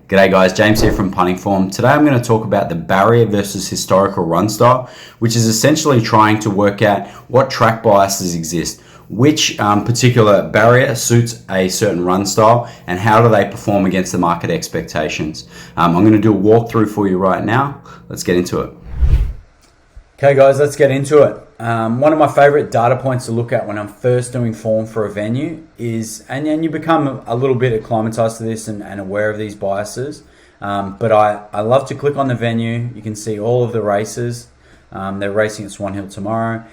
G'day guys, James here from Punting Form. Today I'm going to talk about the barrier versus historical run style, which is essentially trying to work out what track biases exist, which particular barrier suits a certain run style, and how do they perform against the market expectations. I'm going to do a walkthrough for you right now. Let's get into it. Okay guys, let's get into it. One of my favorite data points to look at when I'm first doing form for a venue is, and you become a little bit acclimatized to this and aware of these biases, but I love to click on the venue. You can see all of the races. They're racing at Swan Hill tomorrow.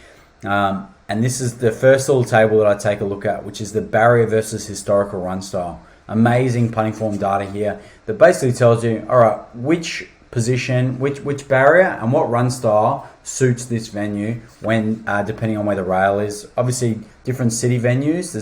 And this is the first little table that I take a look at, which is the barrier versus historical run style. Amazing punting form data here that basically tells you, all right, which position, which barrier and what run style suits this venue when depending on where the rail is. Obviously, different city venues,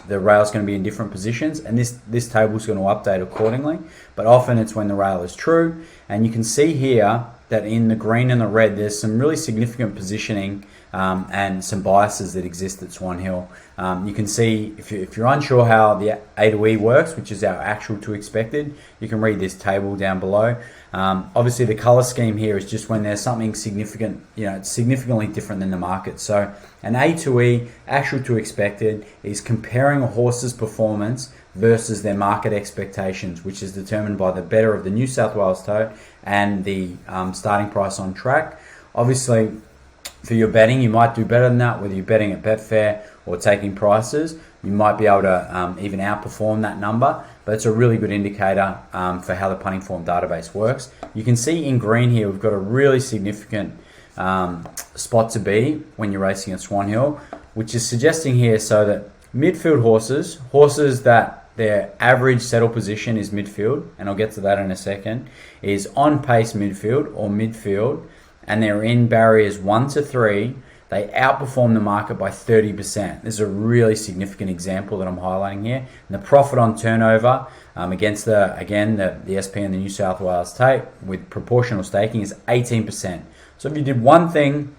the rail's going to be in different positions, and this table is going to update accordingly. But often it's when the rail is true, and you can see here that in the green and the red, there's some really significant positioning and some biases that exist at Swan Hill. You can see, if you're unsure how the A to E works, which is our actual to expected, you can read this table down below. Obviously, the color scheme here is just when there's something significant, it's significantly different than the market. So an A to E, actual to expected, is comparing a horse's performance versus their market expectations, which is determined by the better of the New South Wales tote and the starting price on track. Obviously, for your betting, you might do better than that, whether you're betting at Betfair or taking prices. You might be able to even outperform that number, but it's a really good indicator for how the punting form database works. You can see in green here, we've got a really significant spot to be when you're racing at Swan Hill, which is suggesting here so that midfield horses that their average settle position is midfield, and I'll get to that in a second, is on pace midfield or midfield, and they're in barriers 1 to 3, they outperform the market by 30%. This is a really significant example that I'm highlighting here. And the profit on turnover against the SP and the New South Wales tape with proportional staking is 18%. So if you did one thing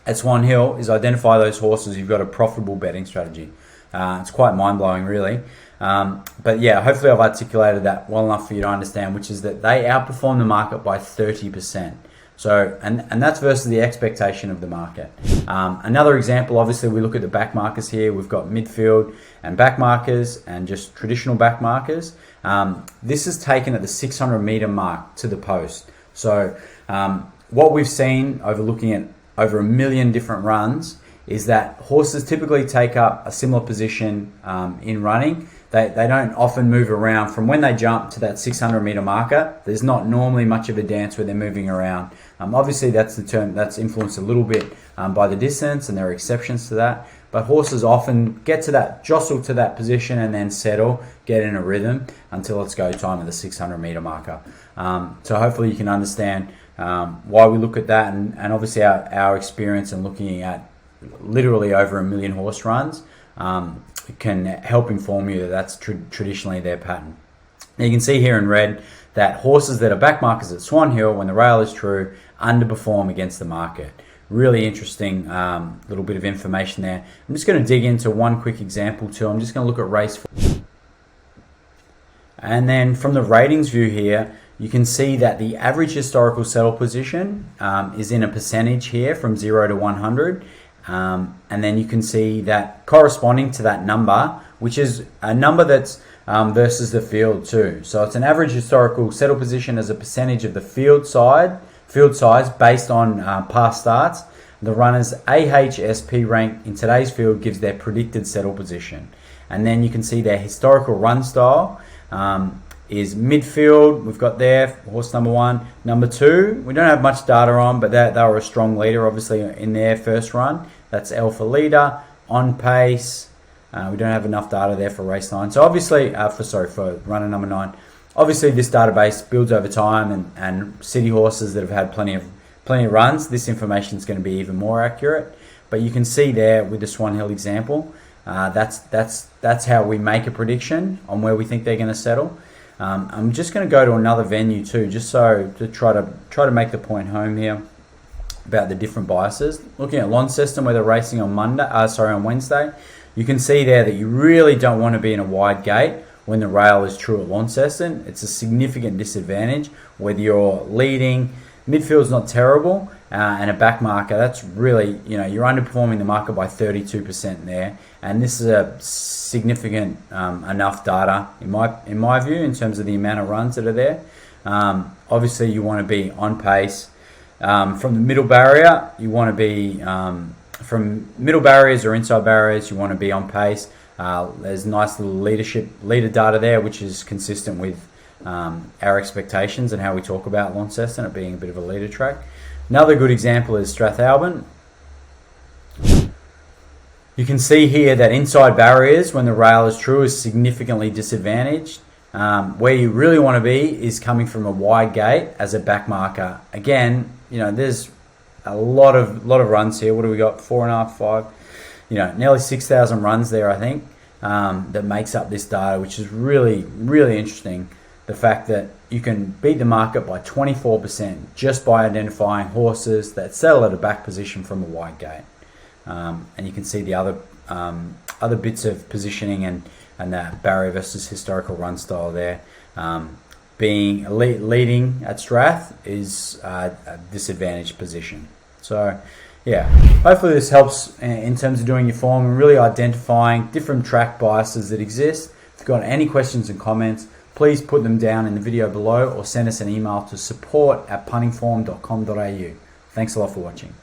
at Swan Hill is identify those horses, you've got a profitable betting strategy. It's quite mind-blowing, really. But yeah, hopefully I've articulated that well enough for you to understand, which is that they outperform the market by 30%. So, and that's versus the expectation of the market. Another example, obviously, we look at the back markers here. We've got midfield and back markers and just traditional back markers. This is taken at the 600 meter mark to the post. So what we've seen over looking at over 1 million different runs is that horses typically take up a similar position in running. They don't often move around from when they jump to that 600 meter marker. There's not normally much of a dance where they're moving around. Obviously, that's influenced a little bit by the distance, and there are exceptions to that. But horses often get to that, jostle to that position, and then settle, get in a rhythm until it's go time at the 600 meter marker. So hopefully you can understand why we look at that, and obviously our experience in looking at literally over 1 million horse runs can help inform you that that's traditionally their pattern. Now you can see here in red that horses that are back markers at Swan Hill, when the rail is true, underperform against the market. Really interesting little bit of information there. I'm just going to dig into one quick example too. I'm just going to look at race 4. And then from the ratings view here, you can see that the average historical settle position is in a percentage here from 0 to 100. And then you can see that corresponding to that number, which is a number that's versus the field too. So it's an average historical settle position as a percentage of the field size based on past starts. The runner's AHSP rank in today's field gives their predicted settle position. And then you can see their historical run style is midfield. We've got there horse number 1. Number 2, we don't have much data on, but they were a strong leader obviously in their first run. That's Alpha Leader, on pace. We don't have enough data there for race 9. So obviously, for runner number 9. Obviously this database builds over time, and city horses that have had plenty of runs, this information is going to be even more accurate. But you can see there with the Swan Hill example, that's how we make a prediction on where we think they're going to settle. I'm just going to go to another venue too, just so to try to make the point home here about the different biases. Looking at Launceston, where they're racing on Wednesday, You can see there that you really don't want to be in a wide gate when the rail is true at Launceston. It's a significant disadvantage whether you're leading. Midfield's not terrible, and a back marker, that's really, you're underperforming the market by 32% there. And this is a significant enough data, in my view, in terms of the amount of runs that are there. Obviously, you want to be on pace. From the middle barrier, you want to be, from middle barriers or inside barriers, you want to be on pace. There's nice little leader data there, which is consistent with our expectations and how we talk about Launceston, it being a bit of a leader track. Another good example is Strathalbyn. You can see here that inside barriers, when the rail is true, is significantly disadvantaged. Where you really want to be is coming from a wide gate as a back marker. Again, there's a lot of runs here. What do we got? 4.5, 5. Nearly 6,000 runs there, I think, that makes up this data, which is really, really interesting. The fact that you can beat the market by 24% just by identifying horses that settle at a back position from a wide gate. And you can see the other bits of positioning and that barrier versus historical run style there. Being leading at Strath is a disadvantaged position. So, yeah, hopefully this helps in terms of doing your form and really identifying different track biases that exist. If you've got any questions and comments, please put them down in the video below or send us an email to support@puntingform.com.au. Thanks a lot for watching.